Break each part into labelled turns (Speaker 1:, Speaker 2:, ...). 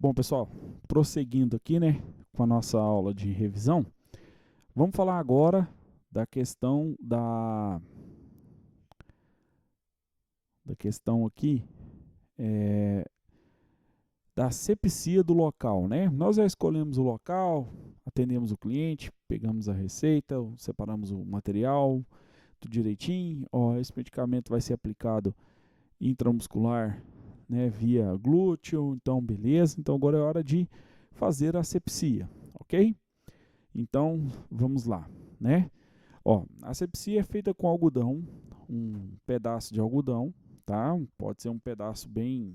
Speaker 1: Bom, pessoal, prosseguindo aqui, né, com a nossa aula de revisão, vamos falar agora da questão da questão aqui da asepsia do local, né? Nós já escolhemos o local, atendemos o cliente, pegamos a receita, separamos o material, tudo direitinho. Ó, esse medicamento vai ser aplicado intramuscular, né, via glúteo, então beleza. Então agora é hora de fazer a asepsia, ok? Então vamos lá, né? Ó, a asepsia é feita com algodão, um pedaço de algodão, tá? Pode ser um pedaço bem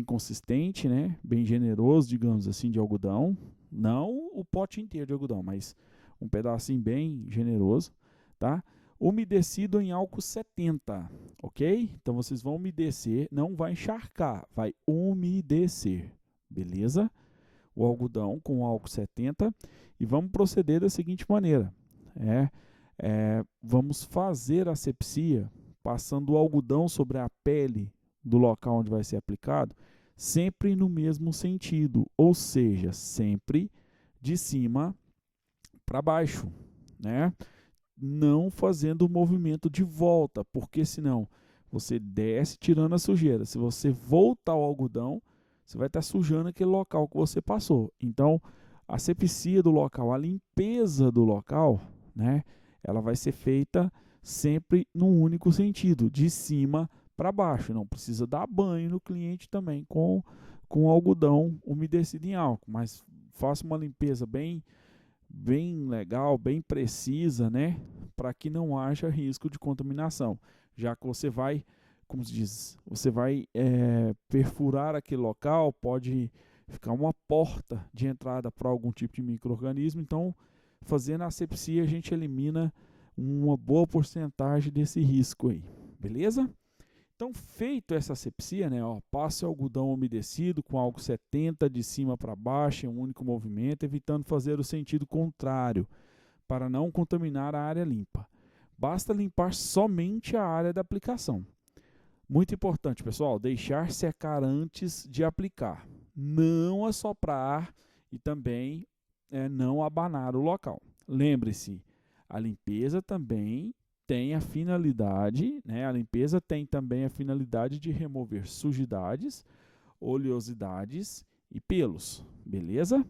Speaker 1: consistente, né? Bem generoso, digamos assim, de algodão. Não o pote inteiro de algodão, mas um pedacinho bem generoso, tá? Umedecido em álcool 70, ok? Então vocês vão umedecer, não vai encharcar, vai umedecer, beleza? O algodão com álcool 70 e vamos proceder da seguinte maneira. Vamos fazer a asepsia passando o algodão sobre a pele do local onde vai ser aplicado, sempre no mesmo sentido, ou seja, sempre de cima para baixo, né? Não fazendo o movimento de volta, porque senão você desce tirando a sujeira. Se você voltar ao algodão, você vai estar sujando aquele local que você passou. Então, a asepsia do local, a limpeza do local, né, ela vai ser feita sempre num único sentido, de cima para baixo. Não precisa dar banho no cliente também com algodão umedecido em álcool, mas faça uma limpeza bem legal, bem precisa, né, para que não haja risco de contaminação, já que você vai, como se diz, você vai perfurar aquele local, pode ficar uma porta de entrada para algum tipo de micro-organismo. Então, fazendo a asepsia, a gente elimina uma boa porcentagem desse risco aí, beleza? Então, feito essa asepsia, né, ó, passe o algodão umedecido com álcool 70 de cima para baixo em um único movimento, evitando fazer o sentido contrário, para não contaminar a área limpa. Basta limpar somente a área da aplicação. Muito importante, pessoal, deixar secar antes de aplicar. Não assoprar e também não abanar o local. Lembre-se, a limpeza também tem a finalidade, né? A limpeza tem também a finalidade de remover sujidades, oleosidades e pelos, beleza?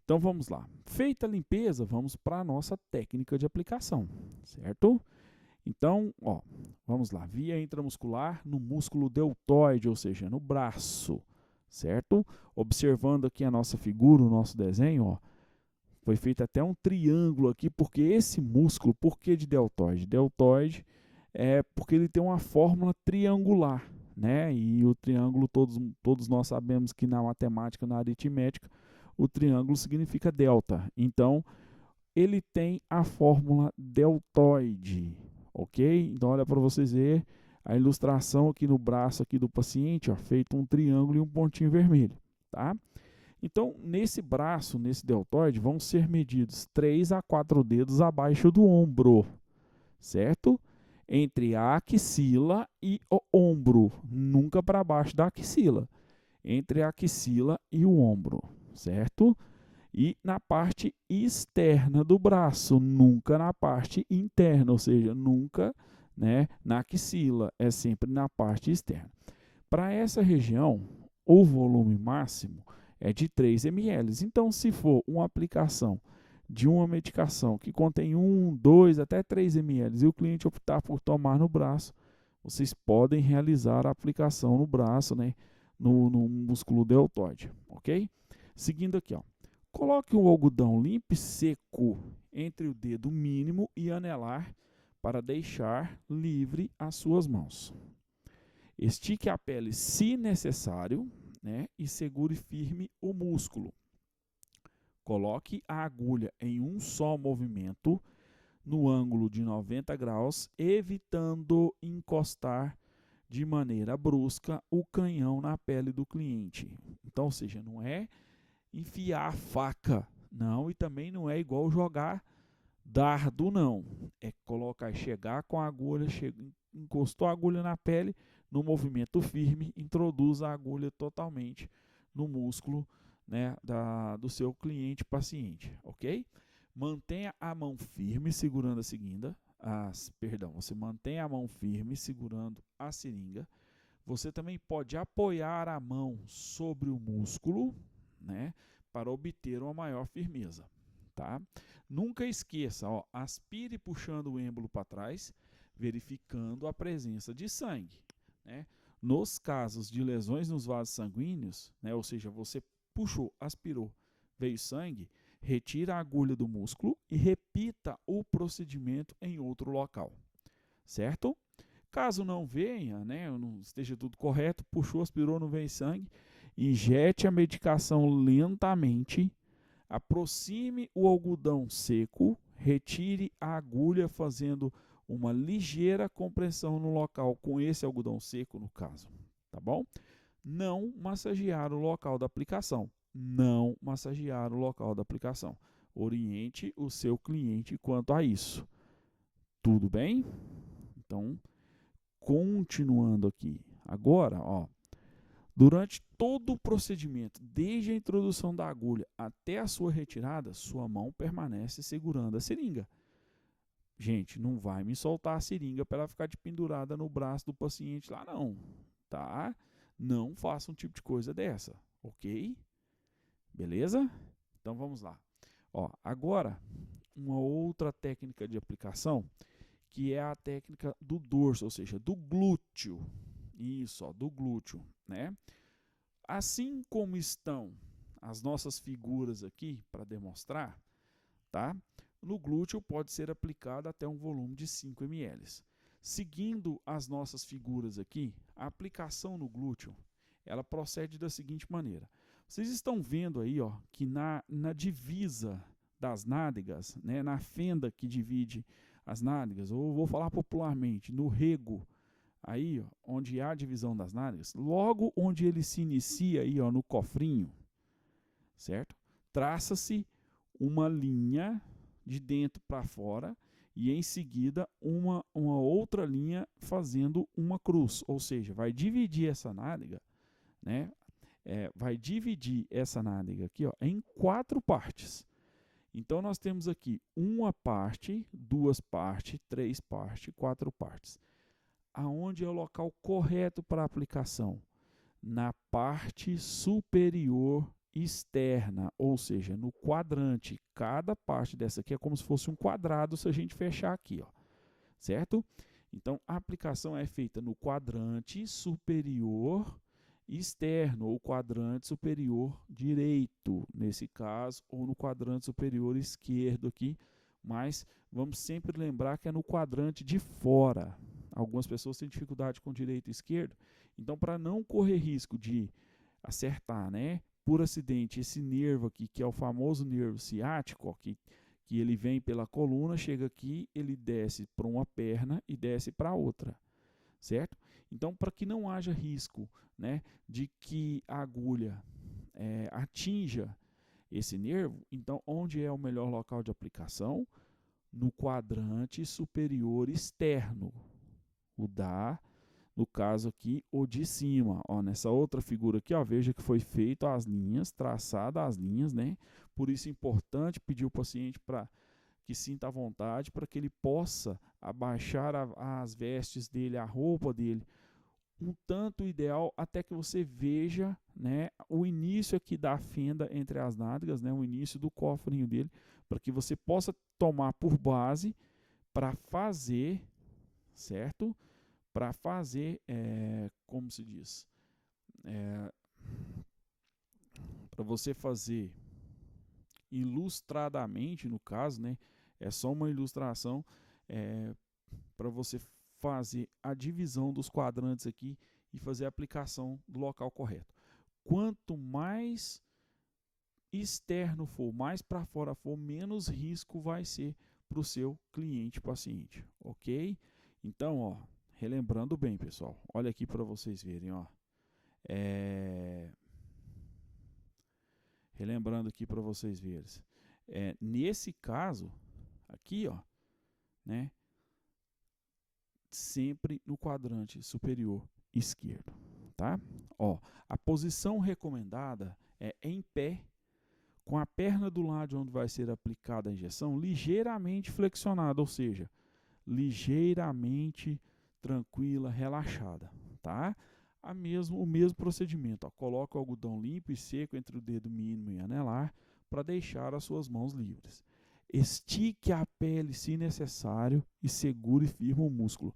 Speaker 1: Então vamos lá. Feita a limpeza, vamos para a nossa técnica de aplicação, certo? Então, ó, vamos lá. Via intramuscular no músculo deltoide, ou seja, no braço, certo? Observando aqui a nossa figura, o nosso desenho, ó, foi feito até um triângulo aqui, porque esse músculo, por que de deltoide? Deltoide é porque ele tem uma fórmula triangular, né? E o triângulo, todos nós sabemos que na matemática, na aritmética, o triângulo significa delta. Então, ele tem a fórmula deltoide, ok? Então, olha para vocês verem a ilustração aqui no braço aqui do paciente, ó, feito um triângulo e um pontinho vermelho, tá? Então, nesse braço, nesse deltoide, vão ser medidos 3 a 4 dedos abaixo do ombro, certo? Entre a axila e o ombro, nunca para baixo da axila. Entre a axila e o ombro, certo? E na parte externa do braço, nunca na parte interna, ou seja, nunca, né, na axila, é sempre na parte externa. Para essa região, o volume máximo é de 3 ml. Então, se for uma aplicação de uma medicação que contém 1, 2, até 3 ml e o cliente optar por tomar no braço, vocês podem realizar a aplicação no braço, né, no músculo deltoide, ok? Seguindo aqui, ó. Coloque o algodão limpo e seco entre o dedo mínimo e anelar para deixar livre as suas mãos. Estique a pele se necessário, né, e segure firme o músculo. Coloque a agulha em um só movimento, no ângulo de 90 graus, evitando encostar de maneira brusca o canhão na pele do cliente. Então, ou seja, não é enfiar a faca, não, e também não é igual jogar dardo, não. É colocar, chegar com a agulha, encostou a agulha na pele, no movimento firme, introduz a agulha totalmente no músculo, né, do seu cliente paciente, ok? Mantenha a mão firme segurando a seringa. Você mantém a mão firme segurando a seringa. Você também pode apoiar a mão sobre o músculo, né, para obter uma maior firmeza. Tá? Nunca esqueça, ó, aspire puxando o êmbolo para trás, verificando a presença de sangue. Né? Nos casos de lesões nos vasos sanguíneos, né, ou seja, você puxou, aspirou, veio sangue, retira a agulha do músculo e repita o procedimento em outro local. Certo? Caso não venha, né, não esteja tudo correto, puxou, aspirou, não vem sangue, injete a medicação lentamente, aproxime o algodão seco, retire a agulha fazendo uma ligeira compressão no local com esse algodão seco, no caso, tá bom? Não massagear o local da aplicação. Não massagear o local da aplicação. Oriente o seu cliente quanto a isso. Tudo bem? Então, continuando aqui. Agora, ó, durante todo o procedimento, desde a introdução da agulha até a sua retirada, sua mão permanece segurando a seringa. Gente, não vai me soltar a seringa para ela ficar de pendurada no braço do paciente lá não, tá? Não faça um tipo de coisa dessa, ok? Beleza? Então vamos lá. Ó, agora, uma outra técnica de aplicação, que é a técnica do dorso, ou seja, do glúteo. Isso, ó, do glúteo, né? Assim como estão as nossas figuras aqui para demonstrar, tá? No glúteo pode ser aplicado até um volume de 5 ml. Seguindo as nossas figuras aqui, a aplicação no glúteo, ela procede da seguinte maneira. Vocês estão vendo aí, ó, que na divisa das nádegas, né, na fenda que divide as nádegas, ou vou falar popularmente, no rego, aí, ó, onde há a divisão das nádegas, logo onde ele se inicia aí, ó, no cofrinho, certo? Traça-se uma linha de dentro para fora e em seguida uma outra linha fazendo uma cruz, ou seja, vai dividir essa nádega, né? Vai dividir essa nádega aqui, ó, em 4 partes. Então nós temos aqui uma parte, 2 partes, 3 partes, 4 partes. Aonde é o local correto para a aplicação? Na parte superior externa, ou seja, no quadrante. Cada parte dessa aqui é como se fosse um quadrado se a gente fechar aqui, ó, certo? Então, a aplicação é feita no quadrante superior externo, ou quadrante superior direito, nesse caso, ou no quadrante superior esquerdo aqui, mas vamos sempre lembrar que é no quadrante de fora. Algumas pessoas têm dificuldade com direito e esquerdo, então para não correr risco de acertar, né, por acidente esse nervo aqui, que é o famoso nervo ciático, ó, que ele vem pela coluna, chega aqui, ele desce para uma perna e desce para a outra, certo? Então, para que não haja risco, né, de que a agulha atinja esse nervo, então onde é o melhor local de aplicação? No quadrante superior externo, no caso aqui, o de cima. Ó, nessa outra figura aqui, ó, veja que foi feito as linhas, traçada as linhas, né? Por isso é importante pedir ao paciente para que sinta à vontade, para que ele possa abaixar as vestes dele, a roupa dele, um tanto ideal, até que você veja, né, o início aqui da fenda entre as nádegas, né, o início do cofrinho dele, para que você possa tomar por base para fazer, certo? Para fazer, como se diz, para você fazer ilustradamente, no caso, né, é só uma ilustração, para você fazer a divisão dos quadrantes aqui e fazer a aplicação do local correto. Quanto mais externo for, mais para fora for, menos risco vai ser para o seu cliente paciente, ok? Então, ó, relembrando bem, pessoal, olha aqui para vocês verem, ó. Relembrando aqui para vocês verem. Nesse caso, aqui, ó, né, sempre no quadrante superior esquerdo, tá? Ó, a posição recomendada é em pé, com a perna do lado onde vai ser aplicada a injeção ligeiramente flexionada, ou seja, ligeiramente tranquila, relaxada, tá? O mesmo procedimento, ó, coloca o algodão limpo e seco entre o dedo mínimo e anelar para deixar as suas mãos livres. Estique a pele se necessário e segure firme o músculo.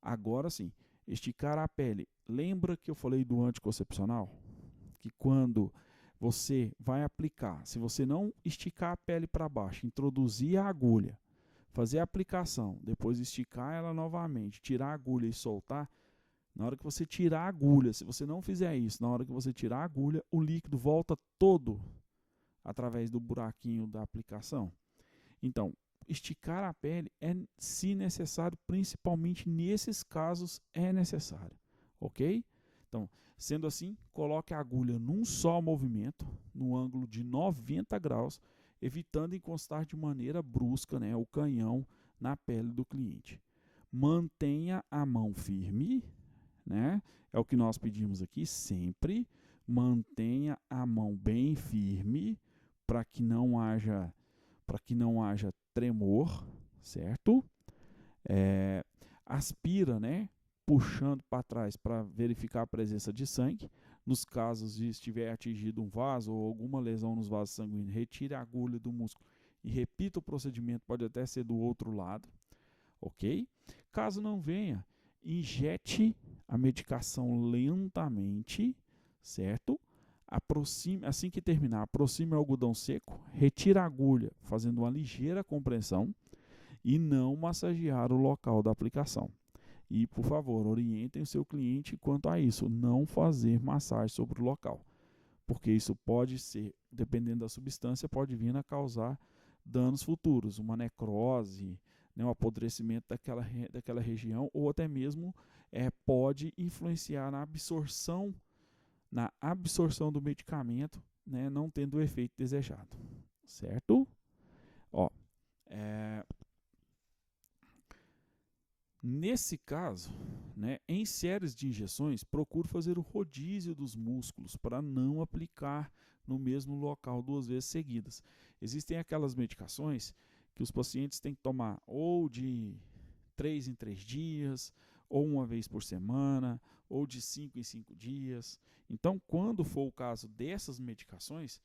Speaker 1: Agora sim, esticar a pele. Lembra que eu falei do anticoncepcional? Que quando você vai aplicar, se você não esticar a pele para baixo, introduzir a agulha, fazer a aplicação, depois esticar ela novamente, tirar a agulha e soltar, na hora que você tirar a agulha, se você não fizer isso, na hora que você tirar a agulha, o líquido volta todo através do buraquinho da aplicação. Então, esticar a pele é, se necessário, principalmente nesses casos, é necessário, ok? Então, sendo assim, coloque a agulha num só movimento, no ângulo de 90 graus, evitando encostar de maneira brusca, né, o canhão na pele do cliente. Mantenha a mão firme, né? É o que nós pedimos aqui sempre. Mantenha a mão bem firme para que não haja tremor, certo? Aspira, né? Puxando para trás para verificar a presença de sangue. Nos casos de estiver atingido um vaso ou alguma lesão nos vasos sanguíneos, retire a agulha do músculo e repita o procedimento, pode até ser do outro lado, ok? Caso não venha, injete a medicação lentamente, certo? Aproxime, assim que terminar, aproxime o algodão seco, retire a agulha, fazendo uma ligeira compressão e não massagear o local da aplicação. E, por favor, orientem o seu cliente quanto a isso, não fazer massagem sobre o local, porque isso pode ser, dependendo da substância, pode vir a causar danos futuros, uma necrose, né, um apodrecimento daquela região, ou até mesmo pode influenciar na absorção do medicamento, né, não tendo o efeito desejado, certo? Ó, nesse caso, né, em séries de injeções, procure fazer o rodízio dos músculos para não aplicar no mesmo local 2 vezes seguidas. Existem aquelas medicações que os pacientes têm que tomar ou de 3 em 3 dias, ou uma vez por semana, ou de 5 em 5 dias. Então, quando for o caso dessas medicações,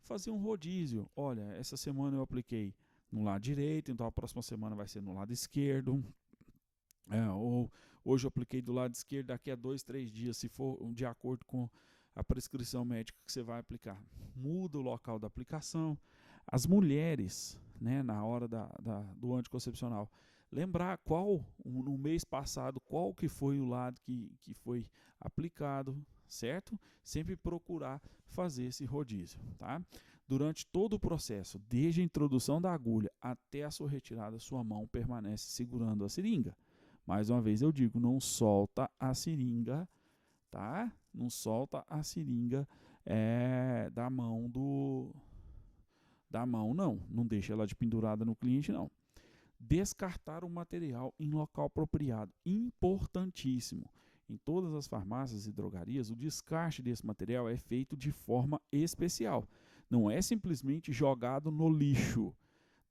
Speaker 1: fazer um rodízio. Olha, essa semana eu apliquei no lado direito, então a próxima semana vai ser no lado esquerdo. Ou hoje eu apliquei do lado esquerdo, daqui a 2, 3 dias, se for de acordo com a prescrição médica que você vai aplicar. Muda o local da aplicação. As mulheres, né, na hora do anticoncepcional, lembrar no mês passado, qual que foi o lado que foi aplicado, certo? Sempre procurar fazer esse rodízio, tá? Durante todo o processo, desde a introdução da agulha até a sua retirada, sua mão permanece segurando a seringa. Mais uma vez eu digo, não solta a seringa, tá? Não solta a seringa da mão não. Não deixa ela de pendurada no cliente, não. Descartar o material em local apropriado. Importantíssimo. Em todas as farmácias e drogarias, o descarte desse material é feito de forma especial. Não é simplesmente jogado no lixo,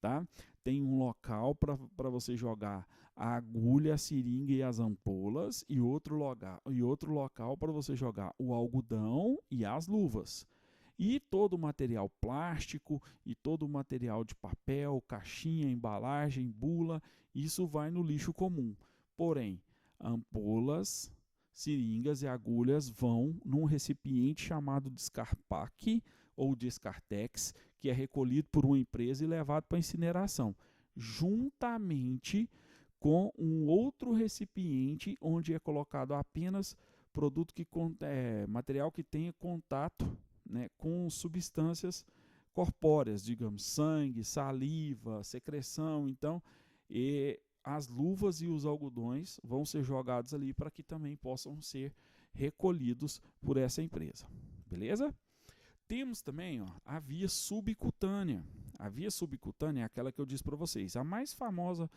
Speaker 1: tá? Tem um local para você jogar a agulha, a seringa e as ampolas e outro local para você jogar o algodão e as luvas. E todo o material plástico e todo o material de papel, caixinha, embalagem, bula, isso vai no lixo comum. Porém, ampolas, seringas e agulhas vão num recipiente chamado Descarpac ou Descartex, que é recolhido por uma empresa e levado para incineração, juntamente com um outro recipiente onde é colocado apenas material que tenha contato, né, com substâncias corpóreas, digamos, sangue, saliva, secreção. Então, as luvas e os algodões vão ser jogados ali para que também possam ser recolhidos por essa empresa. Beleza? Temos também a via subcutânea. A via subcutânea é aquela que eu disse para vocês. A mais famosa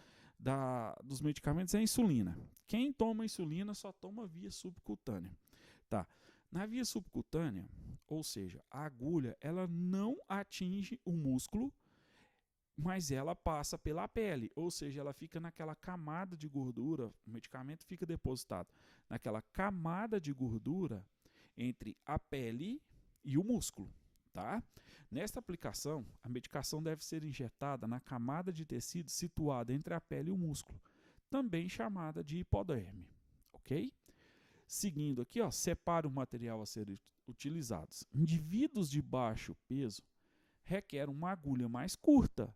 Speaker 1: dos medicamentos é a insulina. Quem toma insulina só toma via subcutânea. Tá. Na via subcutânea, ou seja, a agulha ela não atinge o músculo, mas ela passa pela pele, ou seja, ela fica naquela camada de gordura, o medicamento fica depositado naquela camada de gordura entre a pele e o músculo. Tá? Nesta aplicação, a medicação deve ser injetada na camada de tecido situada entre a pele e o músculo, também chamada de hipoderme. Ok? Seguindo aqui, ó, separa o material a ser utilizado. Indivíduos de baixo peso requerem uma agulha mais curta,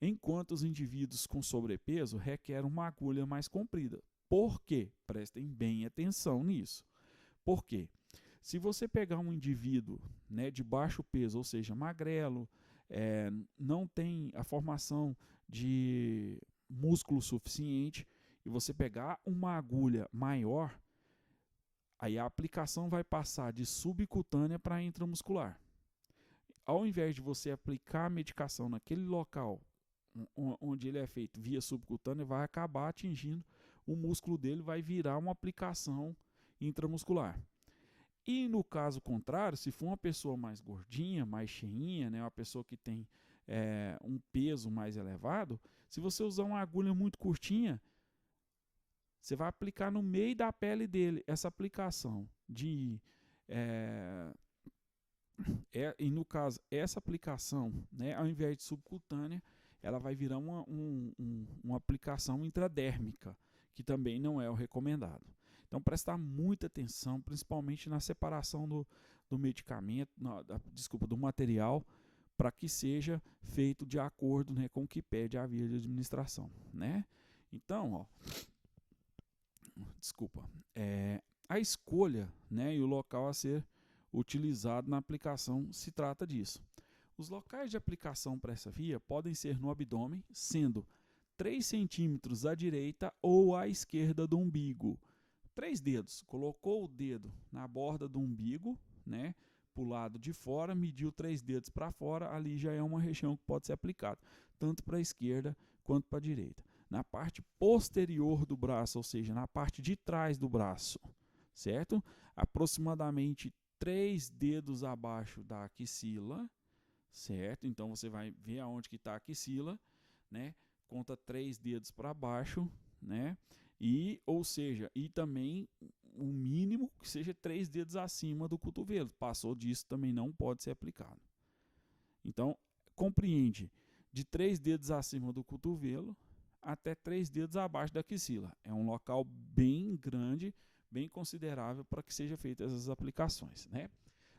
Speaker 1: enquanto os indivíduos com sobrepeso requerem uma agulha mais comprida. Por quê? Prestem bem atenção nisso. Por quê? Se você pegar um indivíduo, né, de baixo peso, ou seja, magrelo, não tem a formação de músculo suficiente, e você pegar uma agulha maior, aí a aplicação vai passar de subcutânea para intramuscular. Ao invés de você aplicar a medicação naquele local onde ele é feito via subcutânea, vai acabar atingindo o músculo dele, vai virar uma aplicação intramuscular. E no caso contrário, se for uma pessoa mais gordinha, mais cheinha, né, uma pessoa que tem um peso mais elevado, se você usar uma agulha muito curtinha, você vai aplicar no meio da pele dele. Essa aplicação e no caso, essa aplicação, né, ao invés de subcutânea, ela vai virar uma aplicação intradérmica, que também não é o recomendado. Então, prestar muita atenção, principalmente na separação do medicamento, do material, para que seja feito de acordo, né, com o que pede a via de administração. Né? Então, ó, a escolha, né, e o local a ser utilizado na aplicação se trata disso. Os locais de aplicação para essa via podem ser no abdômen, sendo 3 centímetros à direita ou à esquerda do umbigo. 3 dedos. Colocou o dedo na borda do umbigo, né, para o lado de fora, mediu 3 dedos para fora, ali já é uma região que pode ser aplicada, tanto para a esquerda quanto para a direita. Na parte posterior do braço, ou seja, na parte de trás do braço, certo? Aproximadamente 3 dedos abaixo da axila, certo? Então você vai ver aonde que está a axila, né? Conta 3 dedos para baixo, né? E também o mínimo que seja 3 dedos acima do cotovelo. Passou disso também não pode ser aplicado. Então, compreende de 3 dedos acima do cotovelo até 3 dedos abaixo da axila. É um local bem grande, bem considerável para que seja feitas essas aplicações, né?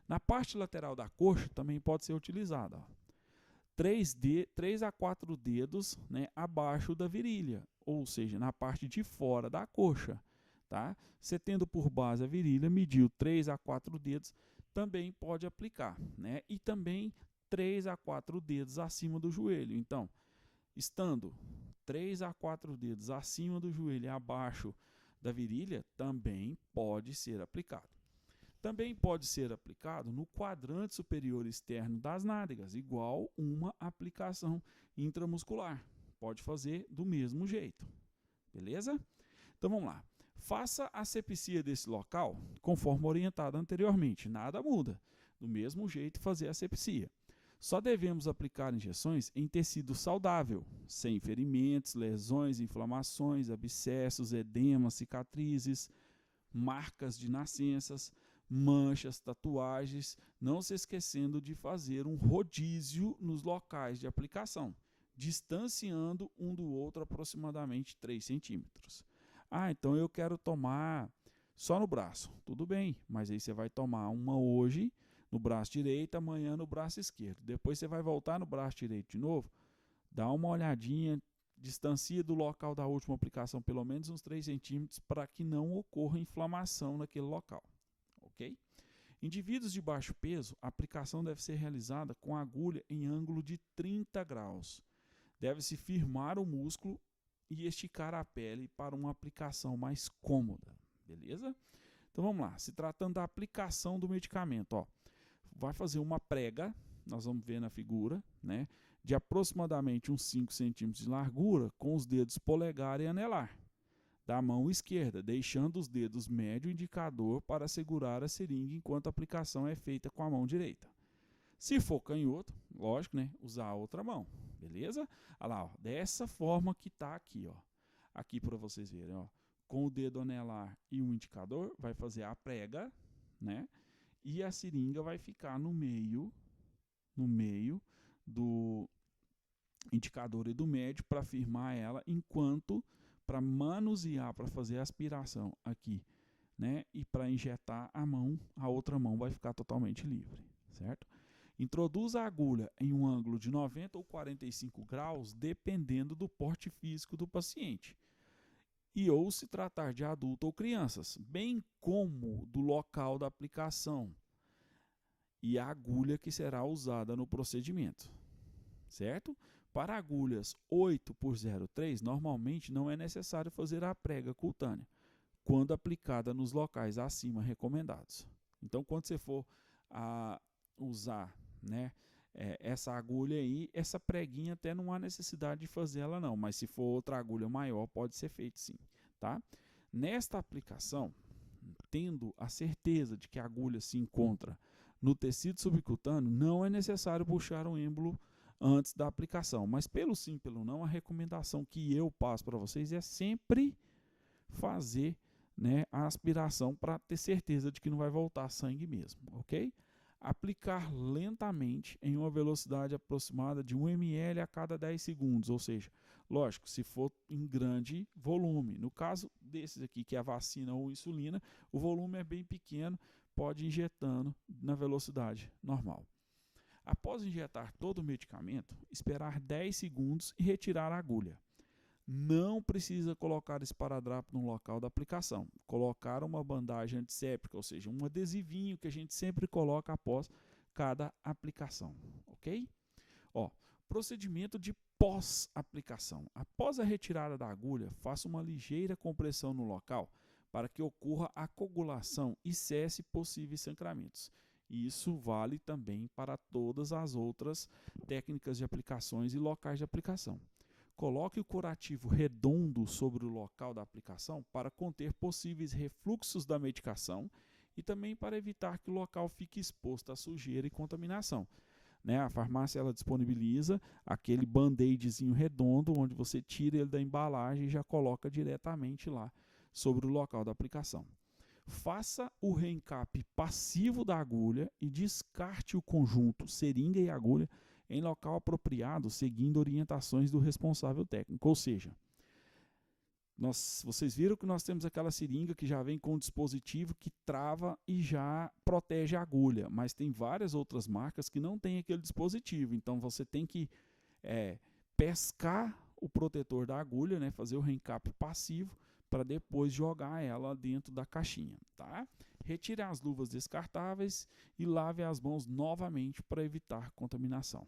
Speaker 1: Na parte lateral da coxa também pode ser utilizada, ó, 3 a 4 dedos, né, abaixo da virilha, ou seja, na parte de fora da coxa. Tá? Você tendo por base a virilha, mediu 3 a 4 dedos, também pode aplicar. Né? E também 3 a 4 dedos acima do joelho. Então, estando 3 a 4 dedos acima do joelho e abaixo da virilha, também pode ser aplicado. Também pode ser aplicado no quadrante superior externo das nádegas, igual uma aplicação intramuscular. Pode fazer do mesmo jeito. Beleza? Então vamos lá. Faça a asepsia desse local conforme orientado anteriormente. Nada muda. Do mesmo jeito fazer a asepsia. Só devemos aplicar injeções em tecido saudável, sem ferimentos, lesões, inflamações, abscessos, edemas, cicatrizes, marcas de nascenças, manchas, tatuagens, não se esquecendo de fazer um rodízio nos locais de aplicação, distanciando um do outro aproximadamente 3 centímetros. Ah, então eu quero tomar só no braço. Tudo bem, mas aí você vai tomar uma hoje no braço direito, amanhã no braço esquerdo. Depois você vai voltar no braço direito de novo, dá uma olhadinha, distancia do local da última aplicação pelo menos uns 3 centímetros para que não ocorra inflamação naquele local. Ok? Indivíduos de baixo peso, a aplicação deve ser realizada com agulha em ângulo de 30 graus. Deve-se firmar o músculo e esticar a pele para uma aplicação mais cômoda. Beleza? Então vamos lá. Se tratando da aplicação do medicamento, ó, vai fazer uma prega, nós vamos ver na figura, né, de aproximadamente uns 5 centímetros de largura com os dedos polegar e anelar. da mão esquerda, deixando os dedos médio e indicador para segurar a seringa enquanto a aplicação é feita com a mão direita. Se for canhoto, lógico, né, usar a outra mão, beleza? Olha lá, ó, dessa forma que tá aqui, ó. Aqui para vocês verem, ó, com o dedo anelar e o indicador, vai fazer a prega, né? E a seringa vai ficar no meio do indicador e do médio para firmar ela, enquanto para manusear, para fazer a aspiração aqui, né? E para injetar a outra mão vai ficar totalmente livre, certo? Introduz a agulha em um ângulo de 90 ou 45 graus, dependendo do porte físico do paciente, e ou se tratar de adulto ou crianças, bem como do local da aplicação e a agulha que será usada no procedimento, certo? Para agulhas 8x03, normalmente não é necessário fazer a prega cutânea, quando aplicada nos locais acima recomendados. Então, quando você for usar, né, essa agulha aí, essa preguinha até não há necessidade de fazer ela não, mas se for outra agulha maior, pode ser feito sim, tá? Nesta aplicação, tendo a certeza de que a agulha se encontra no tecido subcutâneo, não é necessário puxar o êmbolo antes da aplicação, mas pelo sim, pelo não, a recomendação que eu passo para vocês é sempre fazer, né, a aspiração para ter certeza de que não vai voltar sangue mesmo, ok? Aplicar lentamente em uma velocidade aproximada de 1 ml a cada 10 segundos, ou seja, lógico, se for em grande volume. No caso desses aqui, que é a vacina ou insulina, o volume é bem pequeno, pode ir injetando na velocidade normal. Após injetar todo o medicamento, esperar 10 segundos e retirar a agulha. Não precisa colocar esparadrapo no local da aplicação. Colocar uma bandagem antisséptica, ou seja, um adesivinho que a gente sempre coloca após cada aplicação, ok? Ó, procedimento de pós-aplicação. Após a retirada da agulha, faça uma ligeira compressão no local para que ocorra a coagulação e cesse possíveis sangramentos. Isso vale também para todas as outras técnicas de aplicações e locais de aplicação. Coloque o curativo redondo sobre o local da aplicação para conter possíveis refluxos da medicação e também para evitar que o local fique exposto a sujeira e contaminação. Né? A farmácia ela disponibiliza aquele band-aidzinho redondo, onde você tira ele da embalagem e já coloca diretamente lá sobre o local da aplicação. Faça o reencape passivo da agulha e descarte o conjunto seringa e agulha em local apropriado, seguindo orientações do responsável técnico. Ou seja, vocês viram que nós temos aquela seringa que já vem com um dispositivo que trava e já protege a agulha, mas tem várias outras marcas que não tem aquele dispositivo. Então você tem que pescar o protetor da agulha, né, fazer o reencape passivo para depois jogar ela dentro da caixinha, tá? Retire as luvas descartáveis e lave as mãos novamente para evitar contaminação.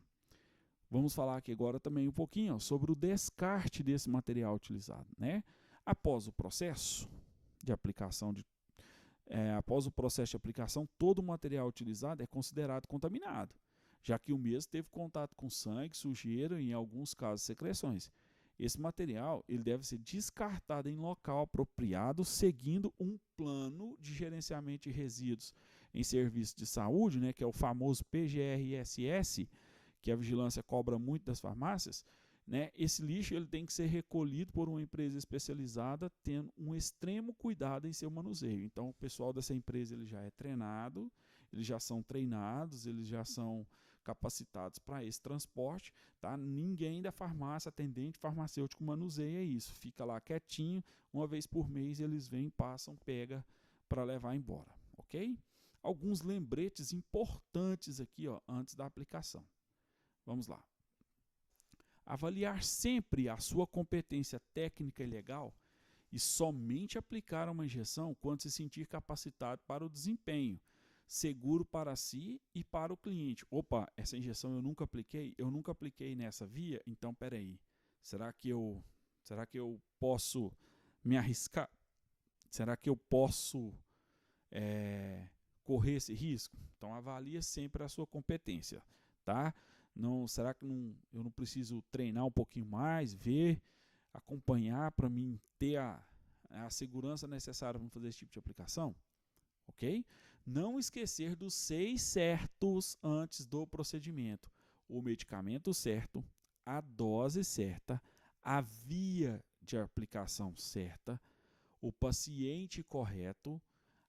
Speaker 1: Vamos falar aqui agora também um pouquinho sobre o descarte desse material utilizado, né? Após o processo de aplicação, todo o material utilizado é considerado contaminado, já que o mesmo teve contato com sangue, sujeira e, em alguns casos, secreções. Esse material ele deve ser descartado em local apropriado, seguindo um plano de gerenciamento de resíduos em serviço de saúde, né, que é o famoso PGRSS, que a vigilância cobra muito das farmácias. Né? Esse lixo ele tem que ser recolhido por uma empresa especializada, tendo um extremo cuidado em seu manuseio. Então, o pessoal dessa empresa ele já é treinado, eles já são treinados, eles já são capacitados para esse transporte, tá? Ninguém da farmácia, atendente farmacêutico manuseia isso, fica lá quietinho, uma vez por mês eles vêm, passam, pega para levar embora, ok? Alguns lembretes importantes aqui, ó, antes da aplicação. Vamos lá. Avaliar sempre a sua competência técnica e legal e somente aplicar uma injeção quando se sentir capacitado para o desempenho, seguro para si e para o cliente. Opa, essa injeção eu nunca apliquei nessa via, então peraí, será que eu posso me arriscar? Será que eu posso correr esse risco? Então avalie sempre a sua competência, tá? Não, será que eu não preciso treinar um pouquinho mais, ver, acompanhar para mim ter a segurança necessária para fazer esse tipo de aplicação? Ok? Não esquecer dos 6 certos antes do procedimento. O medicamento certo, a dose certa, a via de aplicação certa, o paciente correto,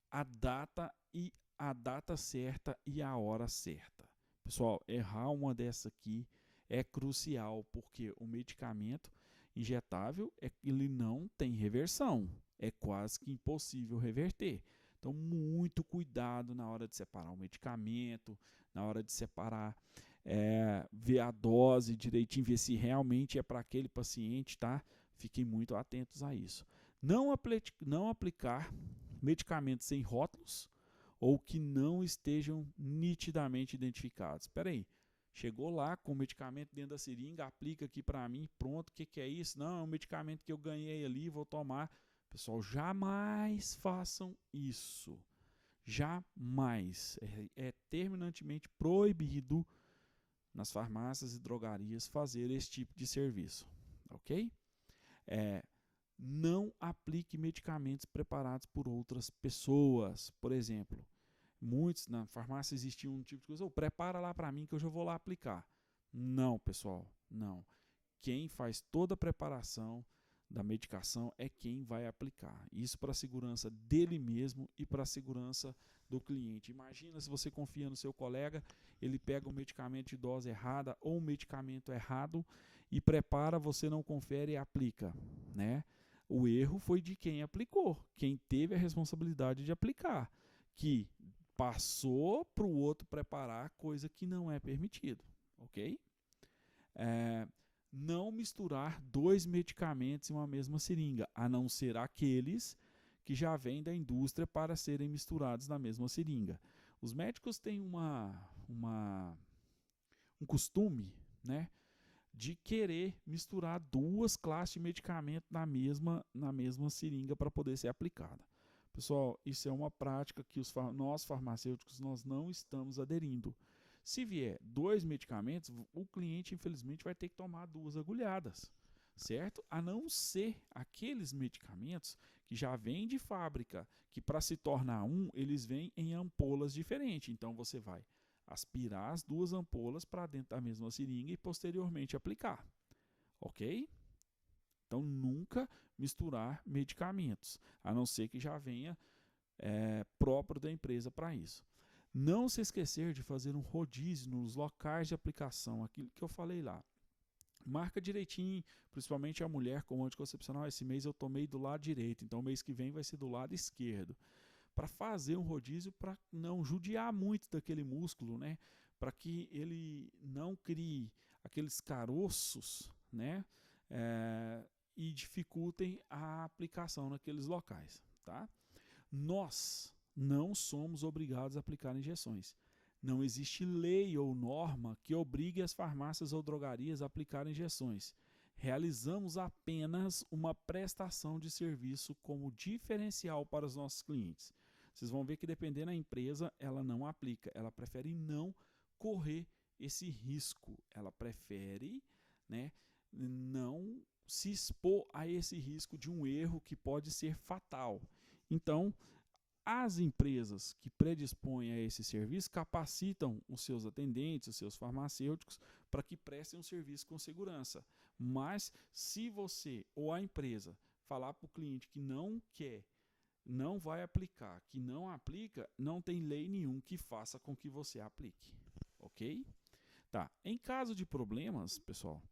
Speaker 1: a data certa e a hora certa. Pessoal, errar uma dessa aqui é crucial, porque o medicamento injetável ele não tem reversão, é quase que impossível reverter. Então, muito cuidado na hora de separar o medicamento, na hora de separar, ver a dose direitinho, ver se realmente é para aquele paciente, tá? Fiquem muito atentos a isso. Não aplicar medicamentos sem rótulos ou que não estejam nitidamente identificados. Espera aí, chegou lá com o medicamento dentro da seringa, aplica aqui para mim, pronto, o que é isso? Não, é um medicamento que eu ganhei ali, vou tomar. Pessoal, jamais façam isso. Jamais. É terminantemente proibido nas farmácias e drogarias fazer esse tipo de serviço. Ok? Não aplique medicamentos preparados por outras pessoas. Por exemplo, muitos na farmácia existia um tipo de coisa, prepara lá para mim que eu já vou lá aplicar. Não, pessoal, não. Quem faz toda a preparação da medicação é quem vai aplicar. Isso para a segurança dele mesmo e para a segurança do cliente. Imagina se você confia no seu colega, ele pega um medicamento de dose errada ou um medicamento errado e prepara, você não confere e aplica, né? O erro foi de quem aplicou, quem teve a responsabilidade de aplicar, que passou para o outro preparar coisa que não é permitido, ok? Não misturar 2 medicamentos em uma mesma seringa, a não ser aqueles que já vêm da indústria para serem misturados na mesma seringa. Os médicos têm um costume, né, de querer misturar 2 classes de medicamento na mesma seringa para poder ser aplicada. Pessoal, isso é uma prática que nós farmacêuticos nós não estamos aderindo. Se vier 2 medicamentos, o cliente infelizmente vai ter que tomar 2 agulhadas, certo? A não ser aqueles medicamentos que já vêm de fábrica, que para se tornar eles vêm em ampolas diferentes. Então você vai aspirar as 2 ampolas para dentro da mesma seringa e posteriormente aplicar, ok? Então nunca misturar medicamentos, a não ser que já venha próprio da empresa para isso. Não se esquecer de fazer um rodízio nos locais de aplicação, aquilo que eu falei lá. Marca direitinho, principalmente a mulher com anticoncepcional. Esse mês eu tomei do lado direito, então mês que vem vai ser do lado esquerdo. Para fazer um rodízio, para não judiar muito daquele músculo, né? Para que ele não crie aqueles caroços, né? E dificultem a aplicação naqueles locais, tá? Nós não somos obrigados a aplicar injeções. Não existe lei ou norma que obrigue as farmácias ou drogarias a aplicar injeções. Realizamos apenas uma prestação de serviço como diferencial para os nossos clientes. Vocês vão ver que dependendo da empresa, ela não aplica. Ela prefere não correr esse risco. Ela prefere, né, não se expor a esse risco de um erro que pode ser fatal. Então, as empresas que predispõem a esse serviço capacitam os seus atendentes, os seus farmacêuticos, para que prestem um serviço com segurança. Mas se você ou a empresa falar para o cliente que não quer, não vai aplicar, que não aplica, não tem lei nenhuma que faça com que você aplique. Ok? Tá. Em caso de problemas, pessoal,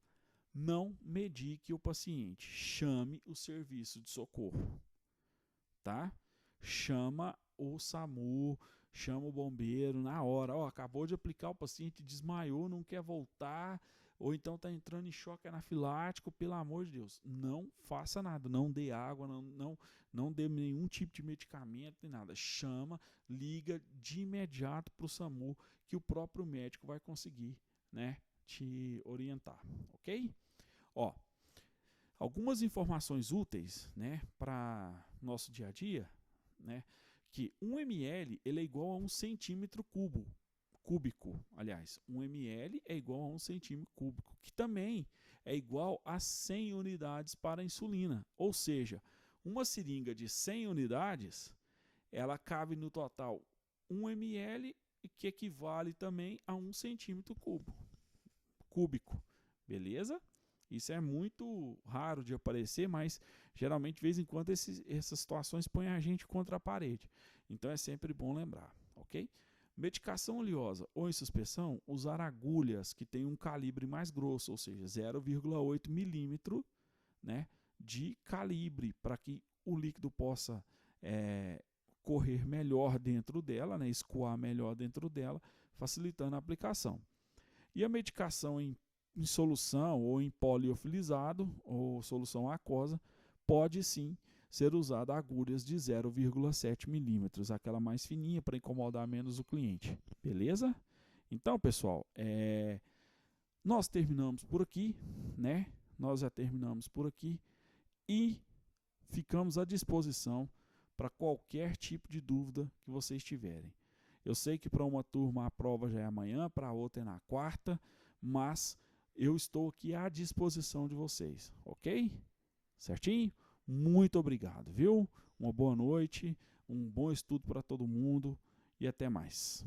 Speaker 1: não medique o paciente. Chame o serviço de socorro. Tá? Chama o SAMU, chama o bombeiro na hora. Acabou de aplicar, o paciente desmaiou, não quer voltar, ou então está entrando em choque anafilático, pelo amor de Deus. Não faça nada, não dê água, não dê nenhum tipo de medicamento, nem nada. Chama, liga de imediato para o SAMU, que o próprio médico vai conseguir, né, te orientar, ok? Algumas informações úteis, né, para nosso dia a dia, né, que 1 ml ele é igual a 1 centímetro cúbico, aliás, 1 ml é igual a 1 centímetro cúbico, que também é igual a 100 unidades para a insulina, ou seja, Uma seringa de 100 unidades, ela cabe no total 1 ml, que equivale também a 1 centímetro cúbico, beleza? Isso é muito raro de aparecer, mas geralmente de vez em quando essas situações põem a gente contra a parede. Então é sempre bom lembrar, ok? Medicação oleosa ou em suspensão, usar agulhas que têm um calibre mais grosso, ou seja, 0,8 milímetro, né, de calibre, para que o líquido possa correr melhor dentro dela, né, escoar melhor dentro dela, facilitando a aplicação. E a medicação em solução ou em pó liofilizado ou solução aquosa pode sim ser usada agulhas de 0,7 milímetros, aquela mais fininha para incomodar menos o cliente, beleza? Então, pessoal, nós terminamos por aqui, né? Nós já terminamos por aqui e ficamos à disposição para qualquer tipo de dúvida que vocês tiverem. Eu sei que para uma turma a prova já é amanhã, para a outra é na quarta, mas eu estou aqui à disposição de vocês, ok? Certinho? Muito obrigado, viu? Uma boa noite, um bom estudo para todo mundo e até mais.